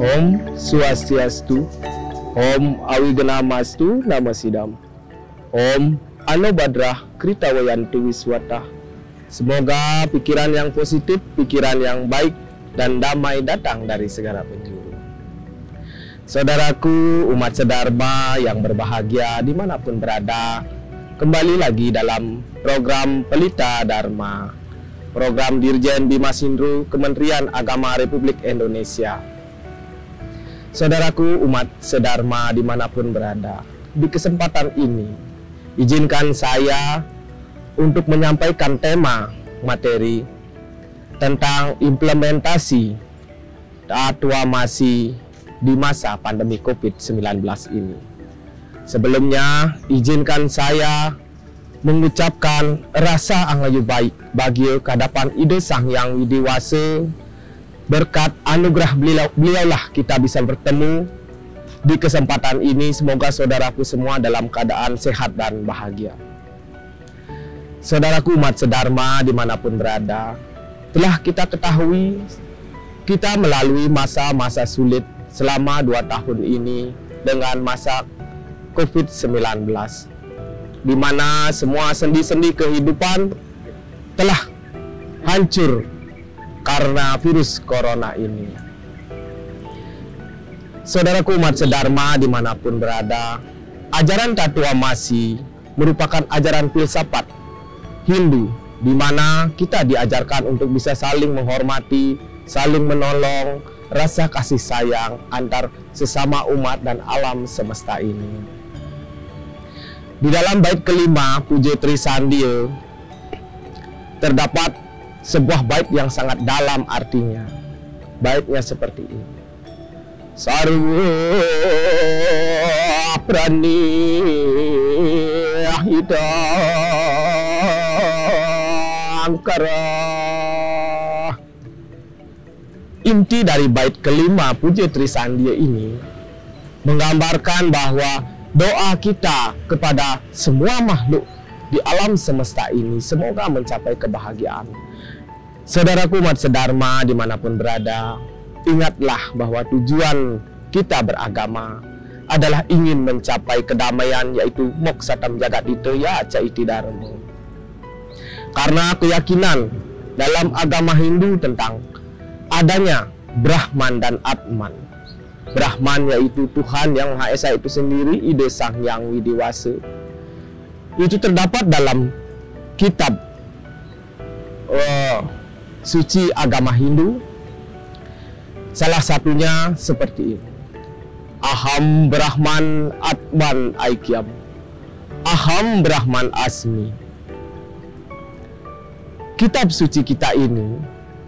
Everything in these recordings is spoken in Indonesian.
Om Swastiastu, Om Awigenamastu Namasidam, Om Anobadrah Krita Wayantu Wiswata. Semoga pikiran yang positif, pikiran yang baik, dan damai datang dari segala penjuru. Saudaraku umat sedharma yang berbahagia dimanapun berada, kembali lagi dalam program Pelita Dharma, program Dirjen Bimas Hindru Kementerian Agama Republik Indonesia. Saudaraku umat sedharma dimanapun berada, di kesempatan ini izinkan saya untuk menyampaikan tema materi tentang implementasi Tattwamasi di masa pandemi COVID-19 ini. Sebelumnya izinkan saya mengucapkan rasa anglayu baik bagi kehadapan Ide Sang Hyang Widiwasa. Berkat anugerah beliaulah kita bisa bertemu di kesempatan ini. Semoga saudaraku semua dalam keadaan sehat dan bahagia. Saudaraku umat sedharma dimanapun berada, telah kita ketahui kita melalui masa-masa sulit selama 2 tahun ini dengan masa COVID-19, di mana semua sendi-sendi kehidupan telah hancur karena virus corona ini. Saudaraku umat sedharma dimanapun berada, ajaran Tattwamasi merupakan ajaran filsafat Hindu, di mana kita diajarkan untuk bisa saling menghormati, saling menolong, rasa kasih sayang antar sesama umat dan alam semesta ini. Di dalam bait kelima Puja Trisandia terdapat sebuah bait yang sangat dalam artinya. Baitnya seperti ini. Sarwa prani hidangkara. Inti dari bait kelima Puja Trisandia ini menggambarkan bahwa doa kita kepada semua makhluk di alam semesta ini semoga mencapai kebahagiaan. Saudaraku umat sedharma dimanapun berada, ingatlah bahwa tujuan kita beragama adalah ingin mencapai kedamaian, yaitu moksatam jagat ditya caiti dharma. Karena keyakinan dalam agama Hindu tentang adanya Brahman dan Atman. Brahman yaitu Tuhan yang Maha Esa itu sendiri, Ide Sang Hyang Widiwasa. Itu terdapat dalam kitab suci agama Hindu. Salah satunya seperti ini. Aham Brahman Atman Aikyam, Aham Brahman Asmi. Kitab suci kita ini,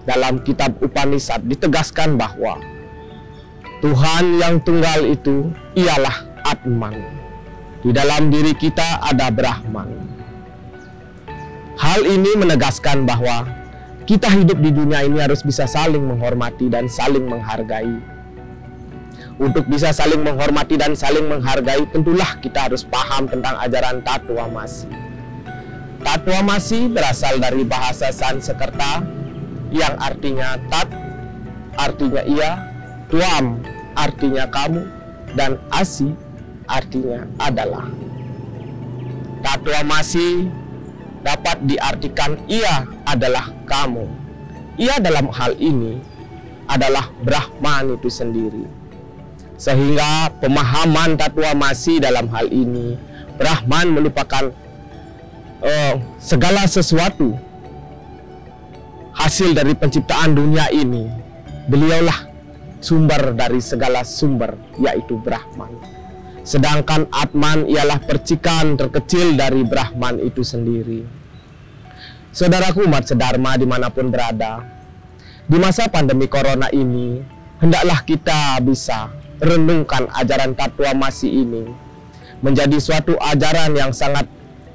dalam kitab Upanishad ditegaskan bahwa Tuhan yang tunggal itu ialah Atman. Di dalam diri kita ada Brahman. Hal ini menegaskan bahwa kita hidup di dunia ini harus bisa saling menghormati dan saling menghargai. Untuk bisa saling menghormati dan saling menghargai, tentulah kita harus paham tentang ajaran Tattwamasi. Tattwamasi berasal dari bahasa Sanskerta yang artinya tat, artinya ia, tuam, artinya kamu, dan asi, artinya adalah. Tattwamasi dapat diartikan ia adalah kamu. Ia dalam hal ini adalah Brahman itu sendiri. Sehingga pemahaman Tattwamasi dalam hal ini, Brahman merupakan segala sesuatu hasil dari penciptaan dunia ini. Beliaulah sumber dari segala sumber, yaitu Brahman. Sedangkan Atman ialah percikan terkecil dari Brahman itu sendiri. Saudaraku umat sedharma dimanapun berada, di masa pandemi corona ini, hendaklah kita bisa renungkan ajaran Tattwamasi ini menjadi suatu ajaran yang sangat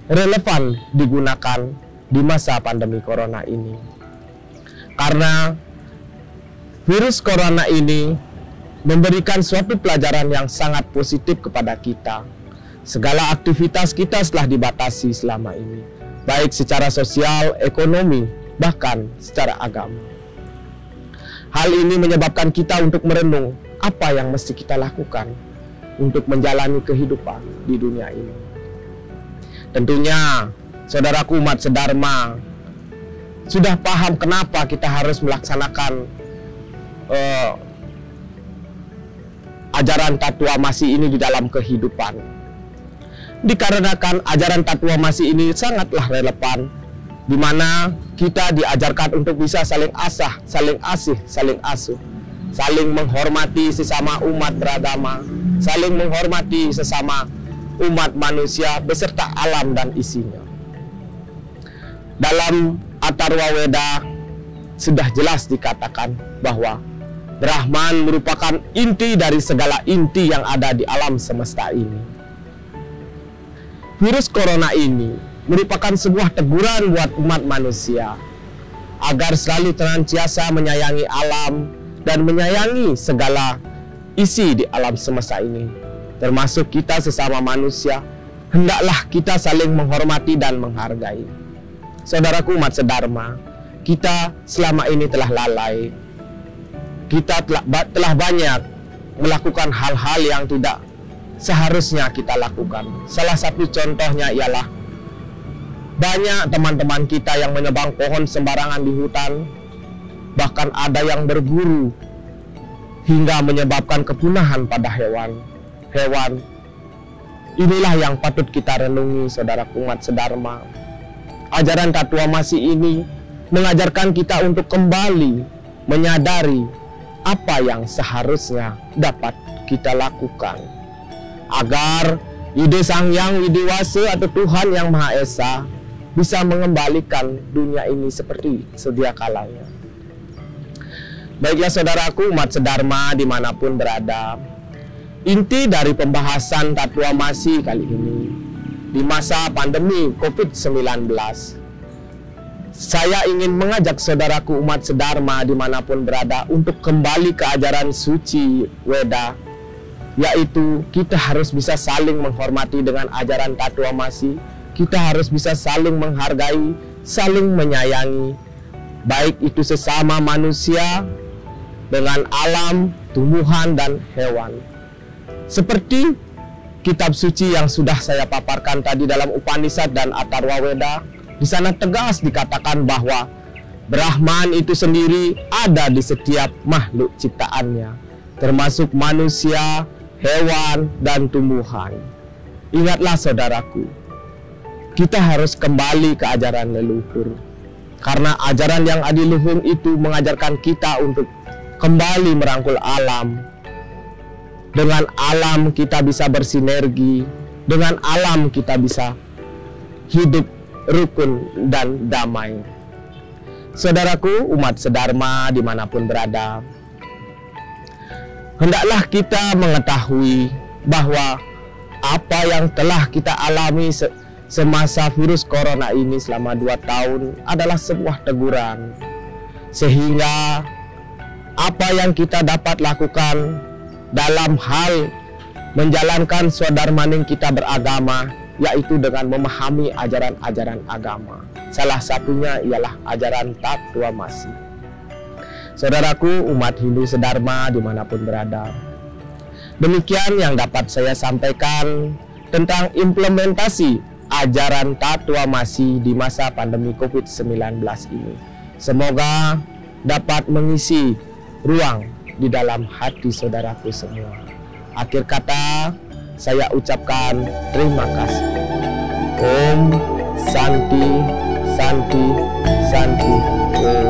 relevan digunakan di masa pandemi corona ini. Karena virus corona ini memberikan suatu pelajaran yang sangat positif kepada kita. Segala aktivitas kita telah dibatasi selama ini, baik secara sosial, ekonomi, bahkan secara agama. Hal ini menyebabkan kita untuk merenung, apa yang mesti kita lakukan untuk menjalani kehidupan di dunia ini. Tentunya saudaraku umat sedharma sudah paham kenapa kita harus melaksanakan ajaran Tatuamasi ini di dalam kehidupan. Dikarenakan ajaran Tatuamasi ini sangatlah relevan, di mana kita diajarkan untuk bisa saling asah, saling asih, saling asuh, saling menghormati sesama umat beragama, saling menghormati sesama umat manusia beserta alam dan isinya. Dalam Atharwa Weda sudah jelas dikatakan bahwa Brahman merupakan inti dari segala inti yang ada di alam semesta ini. Virus corona ini merupakan sebuah teguran buat umat manusia agar selalu senantiasa menyayangi alam dan menyayangi segala isi di alam semesta ini, termasuk kita sesama manusia. Hendaklah kita saling menghormati dan menghargai. Saudaraku umat sedharma, kita selama ini telah lalai. Kita telah banyak melakukan hal-hal yang tidak seharusnya kita lakukan. Salah satu contohnya ialah banyak teman-teman kita yang menebang pohon sembarangan di hutan, bahkan ada yang berburu hingga menyebabkan kepunahan pada hewan. Inilah yang patut kita renungi, saudara umat sedharma. Ajaran Tatuamasi ini mengajarkan kita untuk kembali menyadari apa yang seharusnya dapat kita lakukan agar ide Sang Hyang Widiwasa atau Tuhan Yang Maha Esa bisa mengembalikan dunia ini seperti sedia kalanya. Baiklah saudaraku umat sedharma dimanapun berada, inti dari pembahasan Tatuamasi kali ini di masa pandemi COVID-19, saya ingin mengajak saudaraku umat sedharma dimanapun berada untuk kembali ke ajaran suci Weda, yaitu kita harus bisa saling menghormati dengan ajaran Tatuamasi. Kita harus bisa saling menghargai, saling menyayangi, baik itu sesama manusia dengan alam, tumbuhan, dan hewan. Seperti kitab suci yang sudah saya paparkan tadi dalam Upanishad dan Atharwa Weda, di sana tegas dikatakan bahwa Brahman itu sendiri ada di setiap makhluk ciptaannya, termasuk manusia, hewan, dan tumbuhan. Ingatlah saudaraku, kita harus kembali ke ajaran leluhur, karena ajaran yang adiluhung itu mengajarkan kita untuk kembali merangkul alam. Dengan alam kita bisa bersinergi, dengan alam kita bisa hidup rukun dan damai. Saudaraku umat sedharma dimanapun berada, hendaklah kita mengetahui bahwa apa yang telah kita alami semasa virus corona ini selama 2 tahun adalah sebuah teguran, sehingga apa yang kita dapat lakukan dalam hal menjalankan swadharmaning kita beragama, yaitu dengan memahami ajaran-ajaran agama. Salah satunya ialah ajaran Tatuamasi. Saudaraku umat Hindu sedharma dimanapun berada, demikian yang dapat saya sampaikan tentang implementasi ajaran Tatuamasi di masa pandemi COVID-19 ini. Semoga dapat mengisi ruang di dalam hati saudaraku semua. Akhir kata, saya ucapkan terima kasih. Om Santi, Santi, Santi. Om.